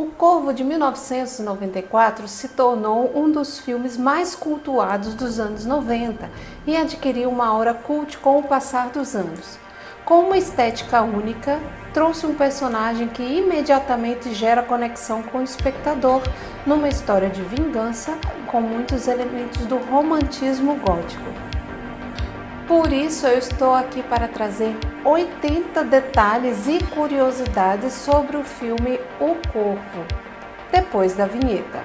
O Corvo, de 1994, se tornou um dos filmes mais cultuados dos anos 90 e adquiriu uma aura cult com o passar dos anos. Com uma estética única, trouxe um personagem que imediatamente gera conexão com o espectador numa história de vingança com muitos elementos do romantismo gótico. Por isso eu estou aqui para trazer 80 detalhes e curiosidades sobre o filme O Corvo, depois da vinheta.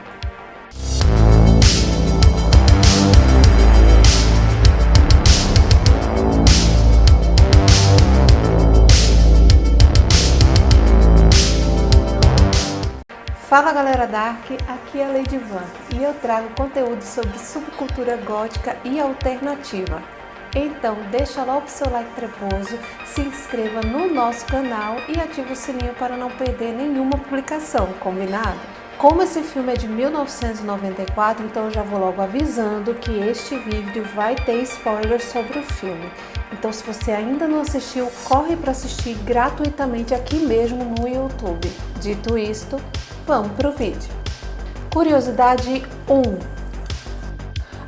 Fala galera Dark, aqui é a Lady Van e eu trago conteúdo sobre subcultura gótica e alternativa. Então deixa logo o seu like trevoso, se inscreva no nosso canal e ative o sininho para não perder nenhuma publicação, combinado? Como esse filme é de 1994, então eu já vou logo avisando que este vídeo vai ter spoilers sobre o filme. Então se você ainda não assistiu, corre para assistir gratuitamente aqui mesmo no YouTube. Dito isto, vamos para o vídeo. Curiosidade 1.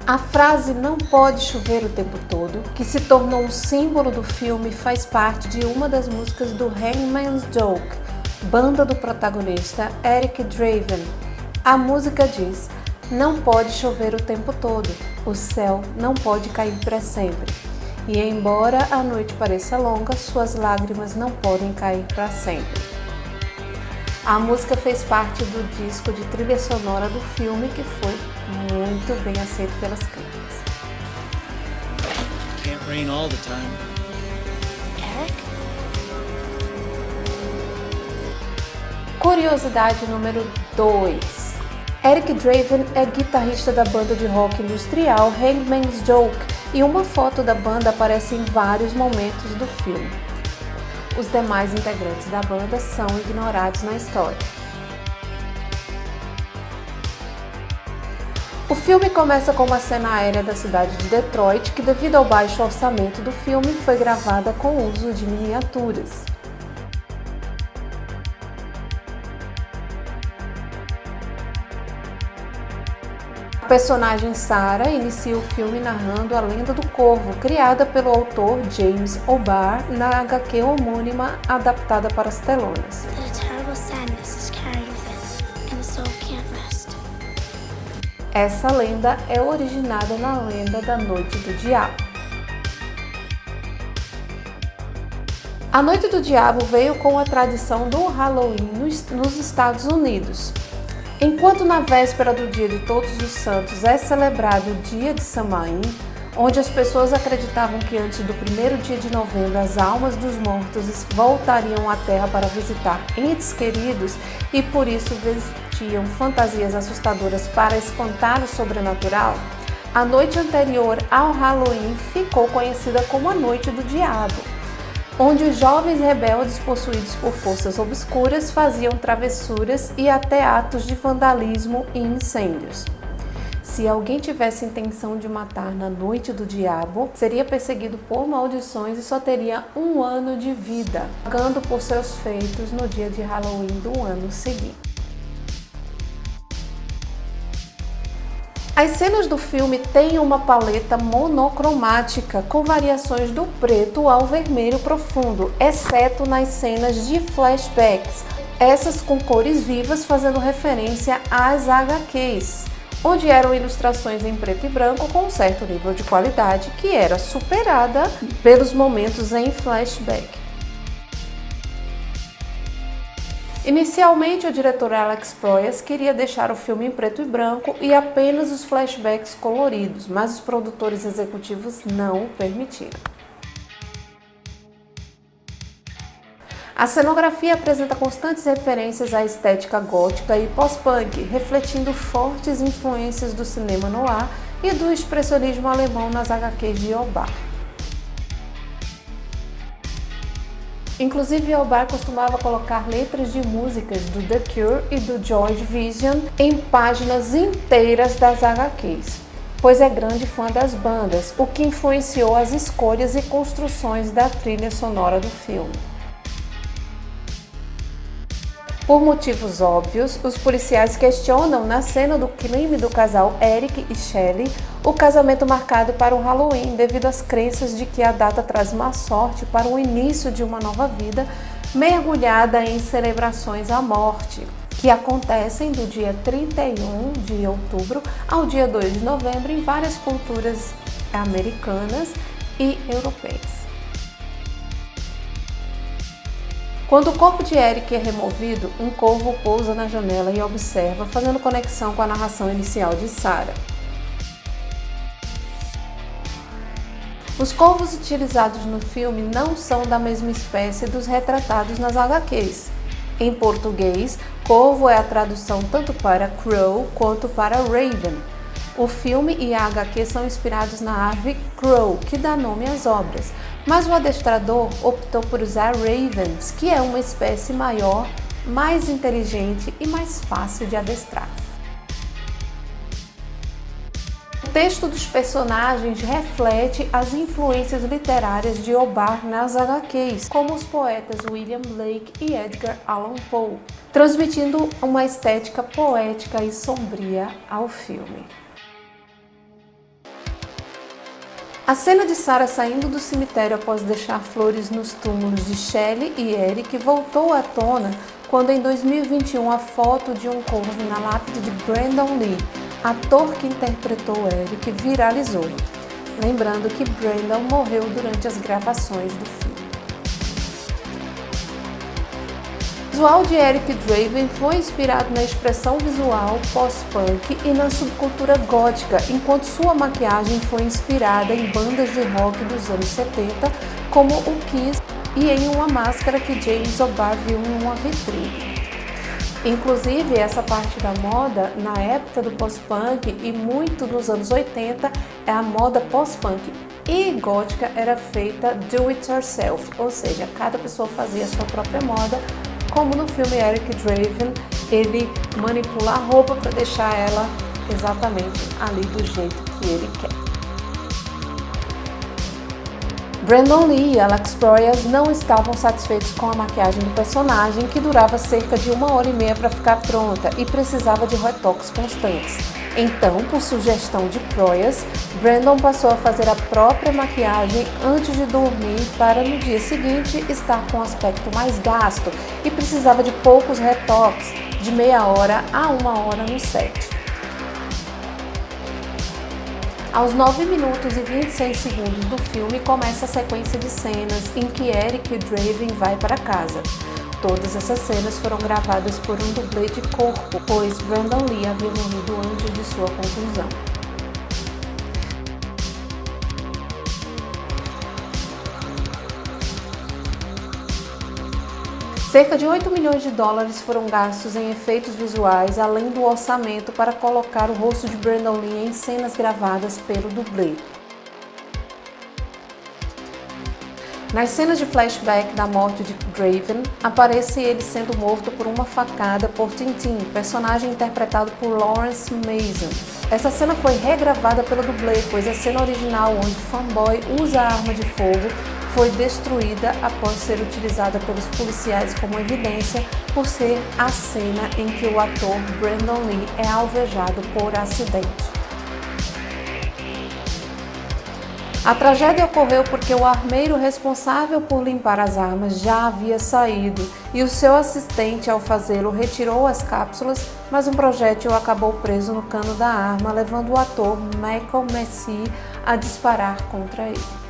A frase "não pode chover o tempo todo", que se tornou um símbolo do filme, faz parte de uma das músicas do Hangman's Joke, banda do protagonista Eric Draven. A música diz: "Não pode chover o tempo todo, o céu não pode cair para sempre. E embora a noite pareça longa, suas lágrimas não podem cair para sempre." A música fez parte do disco de trilha sonora do filme, que foi muito bem aceito pelas críticas. Can't rain all the time. Eric? Curiosidade número 2. Eric Draven é guitarrista da banda de rock industrial Hangman's Joke e uma foto da banda aparece em vários momentos do filme. Os demais integrantes da banda são ignorados na história. O filme começa com uma cena aérea da cidade de Detroit, que devido ao baixo orçamento do filme foi gravada com o uso de miniaturas. A personagem Sarah inicia o filme narrando a lenda do corvo, criada pelo autor James O'Barr na HQ homônima adaptada para as telonas. That a terrible sadness is carried within, and the soul can't rest. Essa lenda é originada na lenda da Noite do Diabo. A Noite do Diabo veio com a tradição do Halloween nos Estados Unidos. Enquanto na véspera do Dia de Todos os Santos é celebrado o Dia de Samhain, onde as pessoas acreditavam que antes do primeiro dia de novembro as almas dos mortos voltariam à Terra para visitar entes queridos e por isso vestiam fantasias assustadoras para espantar o sobrenatural, a noite anterior ao Halloween ficou conhecida como a Noite do Diabo, onde os jovens rebeldes possuídos por forças obscuras faziam travessuras e até atos de vandalismo e incêndios. Se alguém tivesse intenção de matar na Noite do Diabo, seria perseguido por maldições e só teria 1 ano de vida, pagando por seus feitos no dia de Halloween do ano seguinte. As cenas do filme têm uma paleta monocromática, com variações do preto ao vermelho profundo, exceto nas cenas de flashbacks, essas com cores vivas fazendo referência às HQs, onde eram ilustrações em preto e branco com um certo nível de qualidade que era superada pelos momentos em flashback. Inicialmente, o diretor Alex Proyas queria deixar o filme em preto e branco e apenas os flashbacks coloridos, mas os produtores executivos não o permitiram. A cenografia apresenta constantes referências à estética gótica e pós-punk, refletindo fortes influências do cinema noir e do expressionismo alemão nas HQs de O'Barr. Inclusive, O'Barr costumava colocar letras de músicas do The Cure e do Joy Division em páginas inteiras das HQs, pois é grande fã das bandas, o que influenciou as escolhas e construções da trilha sonora do filme. Por motivos óbvios, os policiais questionam na cena do crime do casal Eric e Shelley o casamento marcado para o Halloween devido às crenças de que a data traz má sorte para o início de uma nova vida mergulhada em celebrações à morte, que acontecem do dia 31 de outubro ao dia 2 de novembro em várias culturas americanas e europeias. Quando o corpo de Eric é removido, um corvo pousa na janela e observa, fazendo conexão com a narração inicial de Sarah. Os corvos utilizados no filme não são da mesma espécie dos retratados nas HQs. Em português, corvo é a tradução tanto para crow quanto para raven. O filme e a HQ são inspirados na ave crow, que dá nome às obras, mas o adestrador optou por usar ravens, que é uma espécie maior, mais inteligente e mais fácil de adestrar. O texto dos personagens reflete as influências literárias de O'Barr nas HQs, como os poetas William Blake e Edgar Allan Poe, transmitindo uma estética poética e sombria ao filme. A cena de Sarah saindo do cemitério após deixar flores nos túmulos de Shelley e Eric voltou à tona quando em 2021 a foto de um corvo na lápide de Brandon Lee, ator que interpretou Eric, viralizou. Lembrando que Brandon morreu durante as gravações do filme. O visual de Eric Draven foi inspirado na expressão visual pós-punk e na subcultura gótica, enquanto sua maquiagem foi inspirada em bandas de rock dos anos 70, como o Kiss, e em uma máscara que James O'Barr viu em uma vitrine. Inclusive, essa parte da moda, na época do pós-punk e muito nos anos 80, é a moda pós-punk e gótica era feita do it yourself, ou seja, cada pessoa fazia a sua própria moda, como no filme Eric Draven, ele manipula a roupa para deixar ela exatamente ali do jeito que ele quer. Brandon Lee e Alex Proyas não estavam satisfeitos com a maquiagem do personagem, que durava cerca de 1h30 para ficar pronta e precisava de retoques constantes. Então, por sugestão de Proyas, Brandon passou a fazer a própria maquiagem antes de dormir para no dia seguinte estar com um aspecto mais gasto e precisava de poucos retoques, de meia hora a 1 hora no set. Aos 9 minutos e 26 segundos do filme começa a sequência de cenas em que Eric Draven vai para casa. Todas essas cenas foram gravadas por um dublê de corpo, pois Brandon Lee havia morrido antes de sua conclusão. Cerca de 8 milhões de dólares foram gastos em efeitos visuais, além do orçamento para colocar o rosto de Brandon Lee em cenas gravadas pelo dublê. Nas cenas de flashback da morte de Draven, aparece ele sendo morto por uma facada por Tintin, personagem interpretado por Lawrence Mason. Essa cena foi regravada pelo dublê, pois a cena original onde Fanboy usa a arma de fogo foi destruída após ser utilizada pelos policiais como evidência por ser a cena em que o ator Brandon Lee é alvejado por acidente. A tragédia ocorreu porque o armeiro responsável por limpar as armas já havia saído e o seu assistente, ao fazê-lo, retirou as cápsulas, mas um projétil acabou preso no cano da arma, levando o ator Michael Messi a disparar contra ele.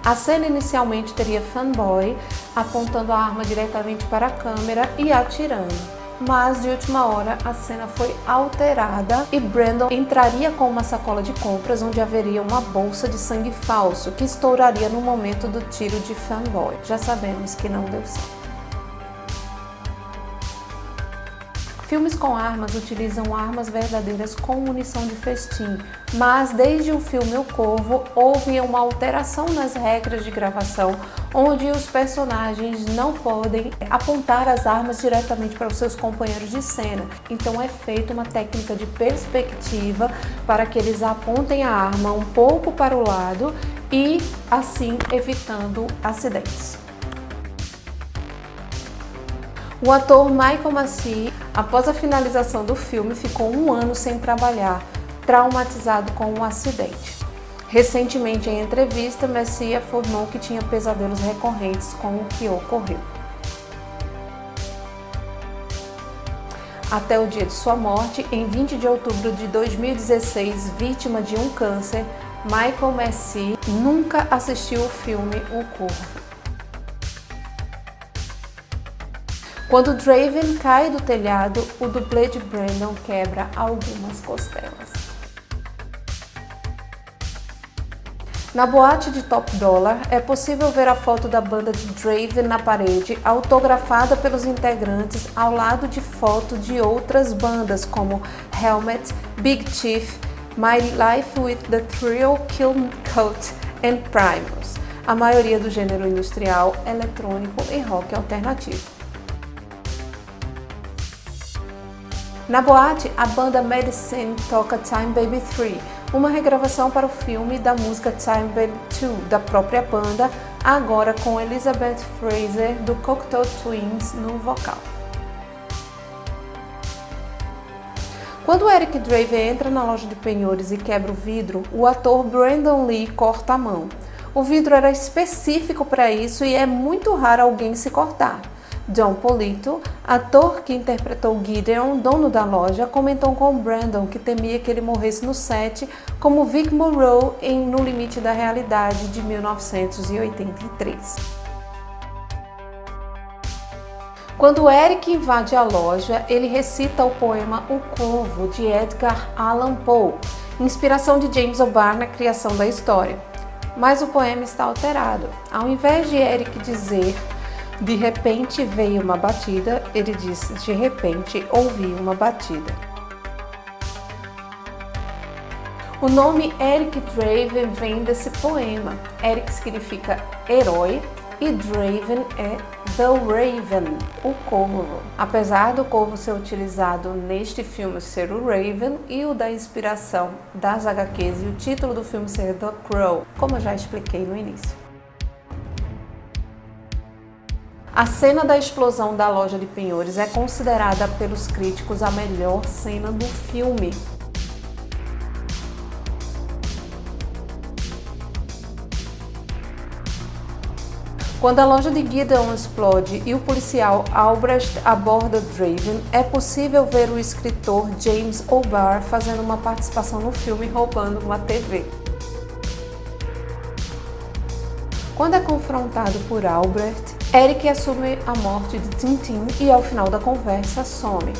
A cena inicialmente teria Fanboy apontando a arma diretamente para a câmera e atirando, mas de última hora a cena foi alterada e Brandon entraria com uma sacola de compras onde haveria uma bolsa de sangue falso que estouraria no momento do tiro de Fanboy. Já sabemos que não deu certo. Filmes com armas utilizam armas verdadeiras com munição de festim, mas desde o filme O Corvo houve uma alteração nas regras de gravação, onde os personagens não podem apontar as armas diretamente para os seus companheiros de cena. Então é feita uma técnica de perspectiva para que eles apontem a arma um pouco para o lado e assim evitando acidentes. O ator Michael Massee, após a finalização do filme, ficou 1 ano sem trabalhar, traumatizado com um acidente. Recentemente, em entrevista, Massee afirmou que tinha pesadelos recorrentes com o que ocorreu. Até o dia de sua morte, em 20 de outubro de 2016, vítima de um câncer, Michael Massee nunca assistiu o filme O Corvo. Quando Draven cai do telhado, o dublê de Brandon quebra algumas costelas. Na boate de Top Dollar, é possível ver a foto da banda de Draven na parede, autografada pelos integrantes ao lado de fotos de outras bandas como Helmet, Big Chief, My Life with the Trio, Kill Coat e Primus, a maioria do gênero industrial, eletrônico e rock alternativo. Na boate, a banda Medicine toca Time Baby 3, uma regravação para o filme da música Time Baby 2, da própria banda, agora com Elizabeth Fraser, do Cocteau Twins, no vocal. Quando Eric Draven entra na loja de penhores e quebra o vidro, o ator Brandon Lee corta a mão. O vidro era específico para isso e é muito raro alguém se cortar. John Polito, ator que interpretou Gideon, dono da loja, comentou com Brandon que temia que ele morresse no set, como Vic Morrow em No Limite da Realidade, de 1983. Quando Eric invade a loja, ele recita o poema O Corvo, de Edgar Allan Poe, inspiração de James O'Barr na criação da história. Mas o poema está alterado. Ao invés de Eric dizer "de repente veio uma batida", ele diz "de repente ouvi uma batida". O nome Eric Draven vem desse poema. Eric significa herói e Draven é The Raven, o corvo. Apesar do corvo ser utilizado neste filme ser o Raven e o da inspiração das HQs e o título do filme ser The Crow, como eu já expliquei no início. A cena da explosão da loja de penhores é considerada pelos críticos a melhor cena do filme. Quando a loja de Gideon explode e o policial Albrecht aborda Draven, é possível ver o escritor James O'Barr fazendo uma participação no filme roubando uma TV. Quando é confrontado por Albrecht, Eric assume a morte de Tintin e ao final da conversa some.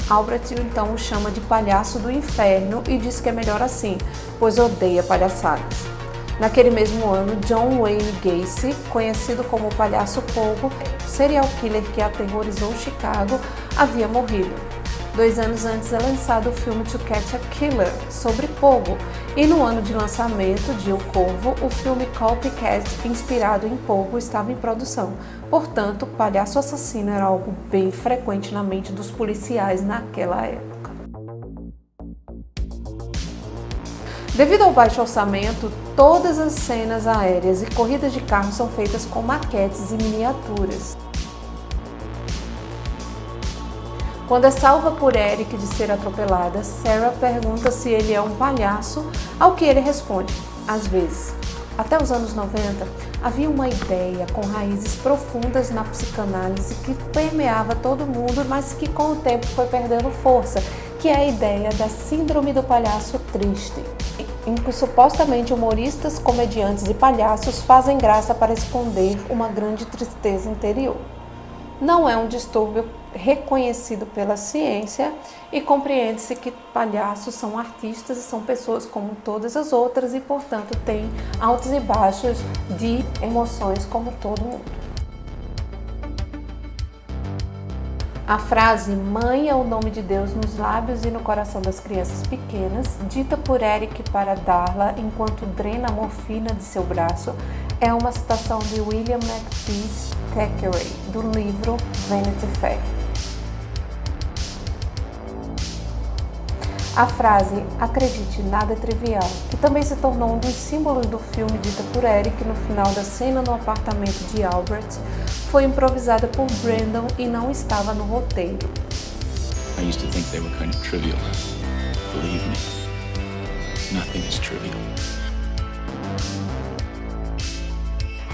Albrecht então o chama de palhaço do inferno e diz que é melhor assim, pois odeia palhaçadas. Naquele mesmo ano, John Wayne Gacy, conhecido como o Palhaço Pogo, serial killer que aterrorizou Chicago, havia morrido. 2 anos antes é lançado o filme To Catch a Killer, sobre Pogo, e no ano de lançamento de O Corvo, o filme Copycat, inspirado em Pogo, estava em produção. Portanto, palhaço assassino era algo bem frequente na mente dos policiais naquela época. Devido ao baixo orçamento, todas as cenas aéreas e corridas de carro são feitas com maquetes e miniaturas. Quando é salva por Eric de ser atropelada, Sarah pergunta se ele é um palhaço, ao que ele responde, às vezes. Até os anos 90, havia uma ideia com raízes profundas na psicanálise que permeava todo mundo, mas que com o tempo foi perdendo força, que é a ideia da síndrome do palhaço triste, em que supostamente humoristas, comediantes e palhaços fazem graça para esconder uma grande tristeza interior. Não é um distúrbio reconhecido pela ciência e compreende-se que palhaços são artistas e são pessoas como todas as outras e, portanto, têm altos e baixos de emoções como todo mundo. A frase "Mãe é o nome de Deus nos lábios e no coração das crianças pequenas", dita por Eric para Darla enquanto drena a morfina de seu braço, é uma citação de William Makepeace Thackeray, do livro Vanity Fair. A frase "acredite, nada é trivial", que também se tornou um dos símbolos do filme dita por Eric no final da cena no apartamento de Albert, foi improvisada por Brandon e não estava no roteiro. I used to think they were kind of trivial. Believe me, nothing is trivial.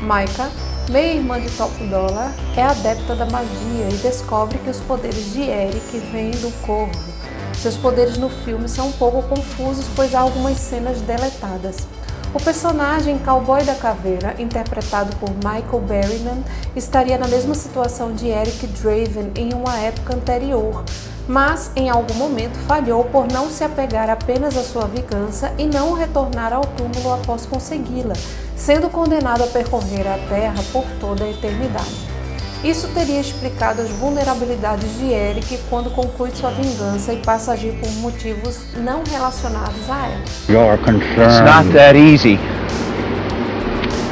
Micah, meia-irmã de Top Dollar, é adepta da magia e descobre que os poderes de Eric vêm do corvo. Seus poderes no filme são um pouco confusos, pois há algumas cenas deletadas. O personagem Cowboy da Caveira, interpretado por Michael Berryman, estaria na mesma situação de Eric Draven em uma época anterior, mas em algum momento falhou por não se apegar apenas à sua vingança e não retornar ao túmulo após consegui-la, sendo condenado a percorrer a Terra por toda a eternidade. Isso teria explicado as vulnerabilidades de Eric quando conclui sua vingança e passa a agir por motivos não relacionados a ela. Your concern. It's not that easy.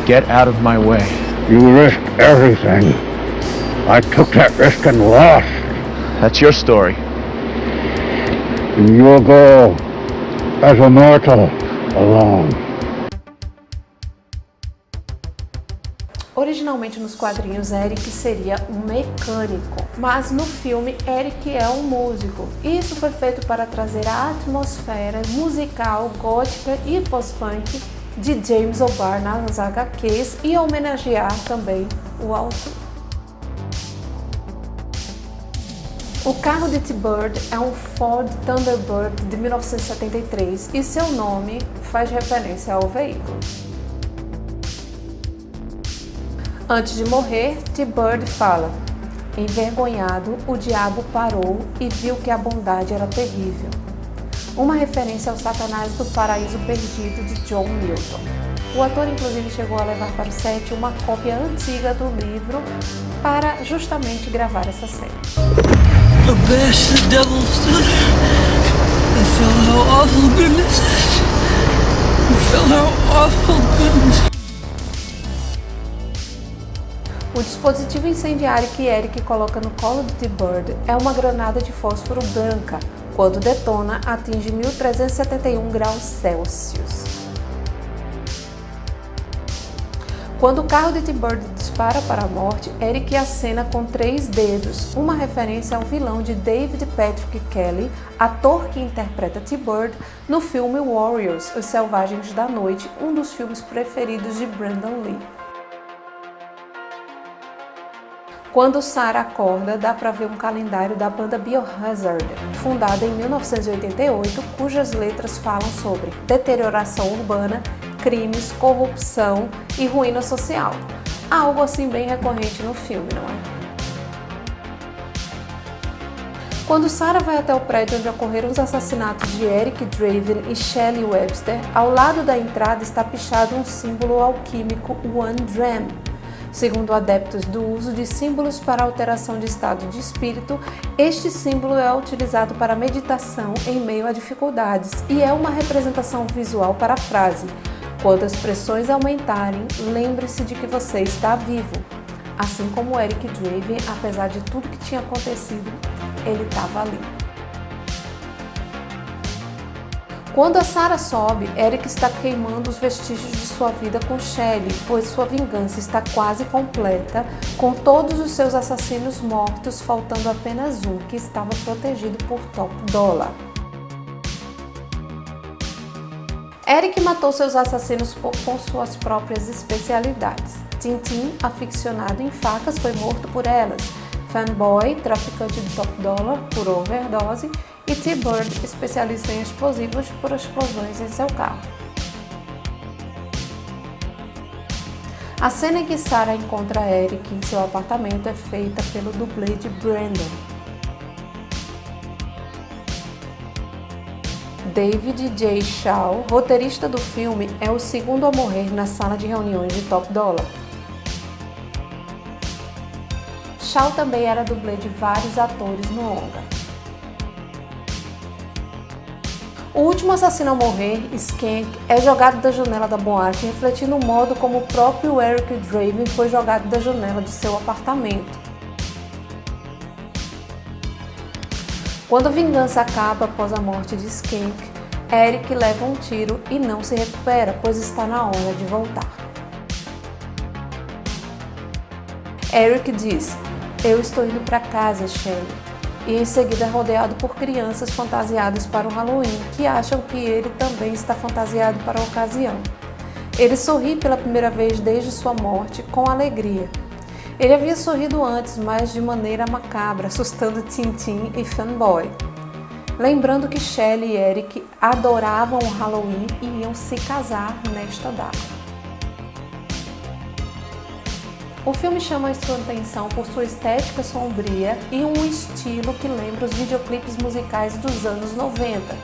Get out of my way. You risked everything. I took that risk and lost. That's your story. And you will go as a mortal alone. Originalmente nos quadrinhos, Eric seria um mecânico, mas no filme Eric é um músico. Isso foi feito para trazer a atmosfera musical, gótica e post-punk de James O'Barr nas HQs e homenagear também o autor. O carro de T-Bird é um Ford Thunderbird de 1973 e seu nome faz referência ao veículo. Antes de morrer, T-Bird fala: envergonhado, o diabo parou e viu que a bondade era terrível. Uma referência ao Satanás do Paraíso Perdido de John Milton. O ator inclusive chegou a levar para o set uma cópia antiga do livro para justamente gravar essa cena. The best the devil stood and felt how awful goodness is. You felt how awful goodness. O dispositivo incendiário que Eric coloca no colo de T-Bird é uma granada de fósforo branca. Quando detona, atinge 1371 graus Celsius. Quando o carro de T-Bird dispara para a morte, Eric acena com 3 dedos, uma referência ao vilão de David Patrick Kelly, ator que interpreta T-Bird no filme Warriors, Os Selvagens da Noite, um dos filmes preferidos de Brandon Lee. Quando Sarah acorda, dá para ver um calendário da banda Biohazard, fundada em 1988, cujas letras falam sobre deterioração urbana, crimes, corrupção e ruína social. Algo assim bem recorrente no filme, não é? Quando Sarah vai até o prédio onde ocorreram os assassinatos de Eric Draven e Shelley Webster, ao lado da entrada está pichado um símbolo alquímico One Dram. Segundo adeptos do uso de símbolos para alteração de estado de espírito, este símbolo é utilizado para meditação em meio a dificuldades e é uma representação visual para a frase: quando as pressões aumentarem, lembre-se de que você está vivo. Assim como Eric Draven, apesar de tudo que tinha acontecido, ele estava ali. Quando a Sarah sobe, Eric está queimando os vestígios de sua vida com Shelley, pois sua vingança está quase completa, com todos os seus assassinos mortos, faltando apenas um, que estava protegido por Top Dollar. Eric matou seus assassinos com suas próprias especialidades. Tintin, aficionado em facas, foi morto por elas. Fanboy, traficante de Top Dollar, por overdose. E T-Bird, especialista em explosivos, por explosões em seu carro. A cena em que Sarah encontra Eric em seu apartamento é feita pelo dublê de Brandon. David J. Shaw, roteirista do filme, é o segundo a morrer na sala de reuniões de Top Dollar. Shaw também era dublê de vários atores no longa. O último assassino a morrer, Skank, é jogado da janela da boate, refletindo o modo como o próprio Eric Draven foi jogado da janela de seu apartamento. Quando a vingança acaba após a morte de Skink, Eric leva um tiro e não se recupera, pois está na hora de voltar. Eric diz: "Eu estou indo para casa, Shelley", e em seguida é rodeado por crianças fantasiadas para o Halloween, que acham que ele também está fantasiado para a ocasião. Ele sorri pela primeira vez desde sua morte, com alegria. Ele havia sorrido antes, mas de maneira macabra, assustando Tintin e Fanboy. Lembrando que Shelley e Eric adoravam o Halloween e iam se casar nesta data. O filme chama a sua atenção por sua estética sombria e um estilo que lembra os videoclipes musicais dos anos 90.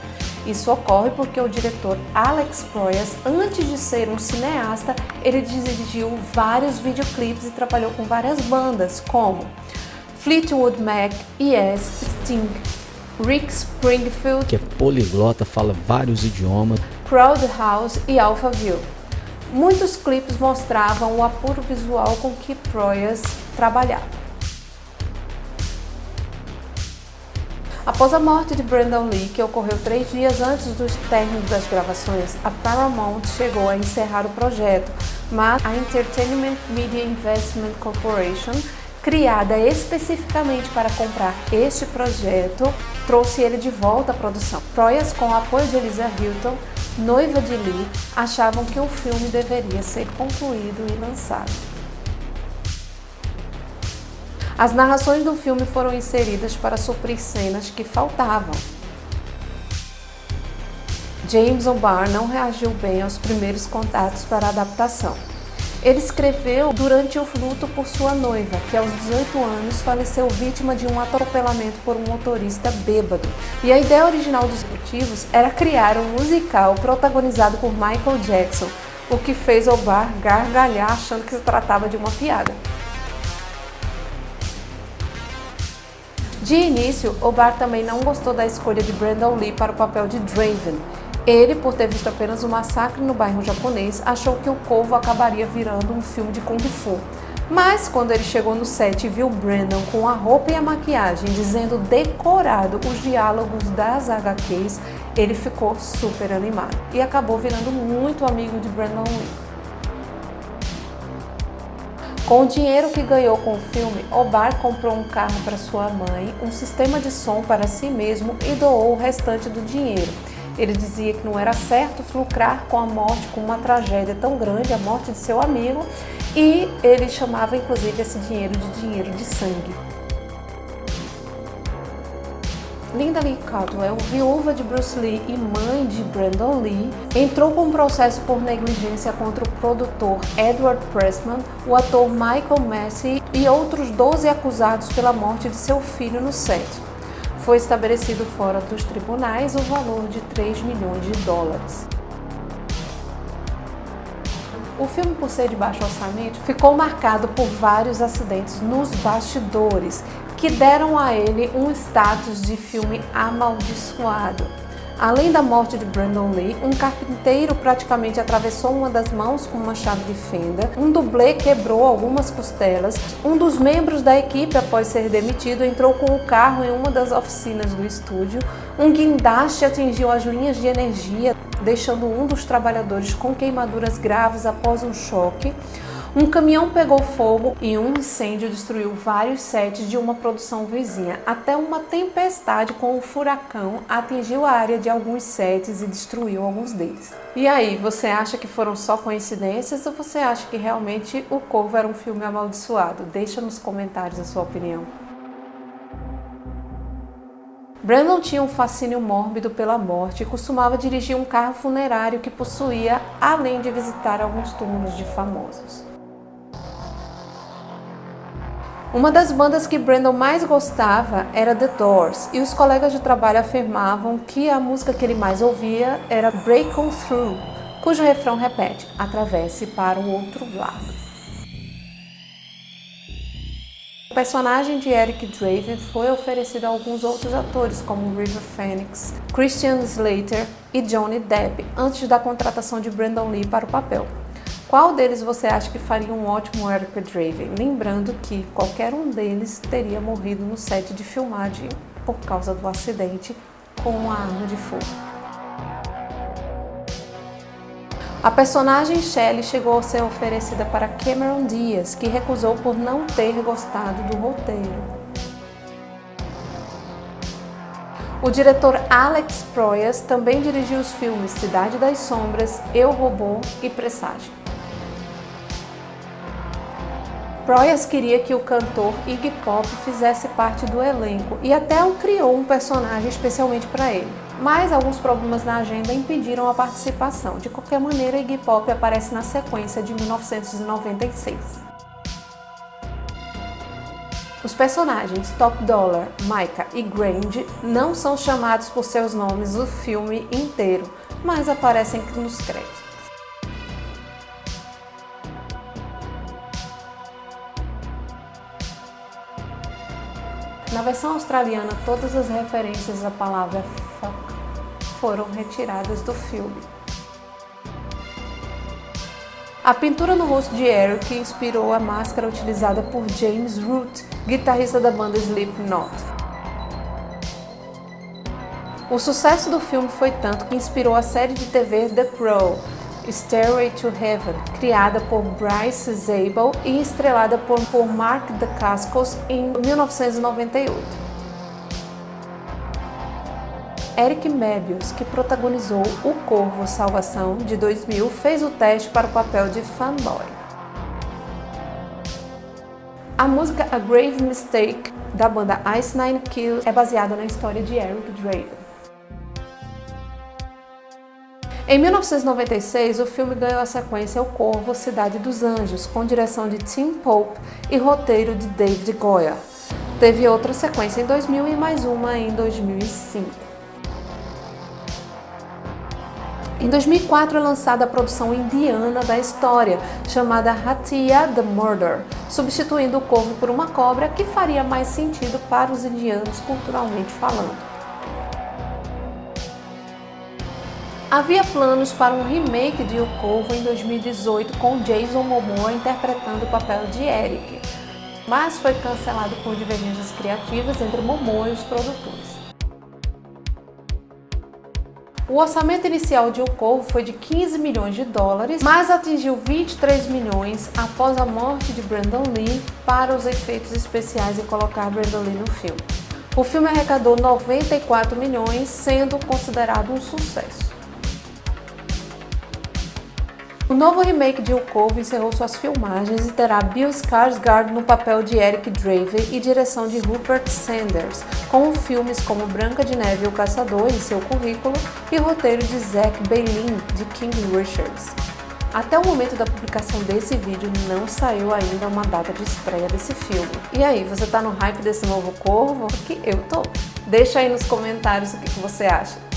Isso ocorre porque o diretor Alex Proyas, antes de ser um cineasta, ele dirigiu vários videoclipes e trabalhou com várias bandas, como Fleetwood Mac, Yes, Sting, Rick Springfield, que é poliglota, fala vários idiomas, Crowdhouse e Alphaville. Muitos clipes mostravam o apuro visual com que Proyas trabalhava. Após a morte de Brandon Lee, que ocorreu 3 dias antes do término das gravações, a Paramount chegou a encerrar o projeto, mas a Entertainment Media Investment Corporation, criada especificamente para comprar este projeto, trouxe ele de volta à produção. Proyas, com o apoio de Eliza Hilton, noiva de Lee, achavam que o filme deveria ser concluído e lançado. As narrações do filme foram inseridas para suprir cenas que faltavam. James O'Barr não reagiu bem aos primeiros contatos para a adaptação. Ele escreveu durante o luto por sua noiva, que aos 18 anos faleceu vítima de um atropelamento por um motorista bêbado. E a ideia original dos executivos era criar um musical protagonizado por Michael Jackson, o que fez O'Barr gargalhar achando que se tratava de uma piada. De início, O'Barr também não gostou da escolha de Brandon Lee para o papel de Draven. Ele, por ter visto apenas um massacre no bairro japonês, achou que o Corvo acabaria virando um filme de Kung Fu. Mas, quando ele chegou no set e viu Brandon com a roupa e a maquiagem dizendo decorado os diálogos das HQs, ele ficou super animado e acabou virando muito amigo de Brandon Lee. Com o dinheiro que ganhou com o filme, O'Barr comprou um carro para sua mãe, um sistema de som para si mesmo e doou o restante do dinheiro. Ele dizia que não era certo lucrar com a morte, com uma tragédia tão grande, a morte de seu amigo, e ele chamava inclusive esse dinheiro de sangue. Linda Lee Caldwell, viúva de Bruce Lee e mãe de Brandon Lee, entrou com um processo por negligência contra o produtor Edward Pressman, o ator Michael Massey e outros 12 acusados pela morte de seu filho no set. Foi estabelecido fora dos tribunais o valor de 3 milhões de dólares. O filme, por ser de baixo orçamento, ficou marcado por vários acidentes nos bastidores, que deram a ele um status de filme amaldiçoado. Além da morte de Brandon Lee, um carpinteiro praticamente atravessou uma das mãos com uma chave de fenda, um dublê quebrou algumas costelas, um dos membros da equipe, após ser demitido, entrou com o carro em uma das oficinas do estúdio, um guindaste atingiu as linhas de energia, deixando um dos trabalhadores com queimaduras graves após um choque. Um caminhão pegou fogo e um incêndio destruiu vários sets de uma produção vizinha. Até uma tempestade com um furacão atingiu a área de alguns sets e destruiu alguns deles. E aí, você acha que foram só coincidências ou você acha que realmente O Corvo era um filme amaldiçoado? Deixa nos comentários a sua opinião. Brandon tinha um fascínio mórbido pela morte e costumava dirigir um carro funerário que possuía, além de visitar alguns túmulos de famosos. Uma das bandas que Brandon mais gostava era The Doors, e os colegas de trabalho afirmavam que a música que ele mais ouvia era Break On Through, cujo refrão repete: atravesse para o outro lado. O personagem de Eric Draven foi oferecido a alguns outros atores, como River Phoenix, Christian Slater e Johnny Depp, antes da contratação de Brandon Lee para o papel. Qual deles você acha que faria um ótimo Eric Draven? Lembrando que qualquer um deles teria morrido no set de filmagem por causa do acidente com a arma de fogo. A personagem Shelley chegou a ser oferecida para Cameron Diaz, que recusou por não ter gostado do roteiro. O diretor Alex Proyas também dirigiu os filmes Cidade das Sombras, Eu, Robô e Presságio. Proyas queria que o cantor Iggy Pop fizesse parte do elenco e até o criou um personagem especialmente para ele. Mas alguns problemas na agenda impediram a participação. De qualquer maneira, Iggy Pop aparece na sequência de 1996. Os personagens Top Dollar, Micah e Grange não são chamados por seus nomes o filme inteiro, mas aparecem nos créditos. Na versão australiana, todas as referências à palavra fuck foram retiradas do filme. A pintura no rosto de Eric inspirou a máscara utilizada por James Root, guitarrista da banda Slipknot. O sucesso do filme foi tanto que inspirou a série de TV The Crow, Stairway to Heaven, criada por Bryce Zabel e estrelada por Mark Dacascos em 1998. Eric Mebius, que protagonizou O Corvo Salvação, de 2000, fez o teste para o papel de fanboy. A música A Grave Mistake, da banda Ice Nine Kills, é baseada na história de Eric Draven. Em 1996, o filme ganhou a sequência O Corvo, Cidade dos Anjos, com direção de Tim Pope e roteiro de David Goyer. Teve outra sequência em 2000 e mais uma em 2005. Em 2004 é lançada a produção indiana da história, chamada Hathia the Murder, substituindo o corvo por uma cobra, que faria mais sentido para os indianos culturalmente falando. Havia planos para um remake de O Corvo em 2018 com Jason Momoa interpretando o papel de Eric, mas foi cancelado por divergências criativas entre Momoa e os produtores. O orçamento inicial de O Corvo foi de 15 milhões de dólares, mas atingiu 23 milhões após a morte de Brandon Lee para os efeitos especiais e colocar Brandon Lee no filme. O filme arrecadou 94 milhões, sendo considerado um sucesso. O novo remake de O Corvo encerrou suas filmagens e terá Bill Skarsgård no papel de Eric Draven e direção de Rupert Sanders, com filmes como Branca de Neve e o Caçador em seu currículo e roteiro de Zach Bailin, de King Richards. Até o momento da publicação desse vídeo não saiu ainda uma data de estreia desse filme. E aí, você tá no hype desse novo Corvo? Que eu tô. Deixa aí nos comentários o que você acha.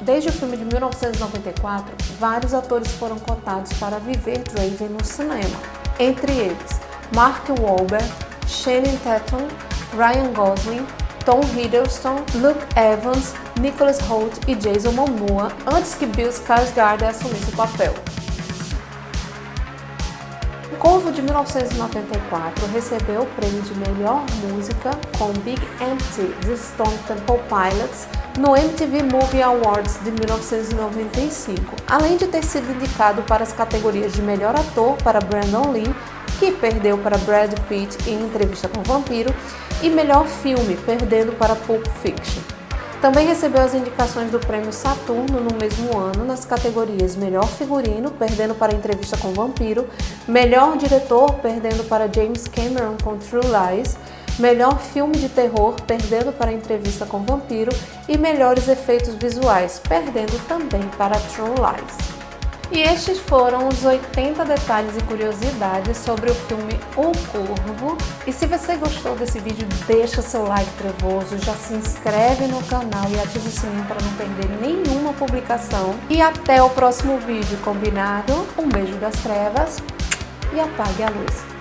Desde o filme de 1994, vários atores foram cotados para viver Draven no cinema. Entre eles, Mark Wahlberg, Channing Tatum, Ryan Gosling, Tom Hiddleston, Luke Evans, Nicholas Hoult e Jason Momoa, antes que Bill Skarsgård assumisse o papel. O Corvo de 1994 recebeu o prêmio de melhor música com Big Empty, de Stone Temple Pilots, no MTV Movie Awards de 1995, além de ter sido indicado para as categorias de melhor ator para Brandon Lee, que perdeu para Brad Pitt em Entrevista com o Vampiro, e melhor filme, perdendo para Pulp Fiction. Também recebeu as indicações do Prêmio Saturno no mesmo ano nas categorias Melhor Figurino, perdendo para Entrevista com o Vampiro, Melhor Diretor, perdendo para James Cameron com True Lies, Melhor Filme de Terror, perdendo para Entrevista com o Vampiro, e Melhores Efeitos Visuais, perdendo também para True Lies. E estes foram os 80 detalhes e curiosidades sobre o filme O Corvo. E se você gostou desse vídeo, deixa seu like trevoso, já se inscreve no canal e ativa o sininho para não perder nenhuma publicação. E até o próximo vídeo, combinado? Um beijo das trevas e apague a luz.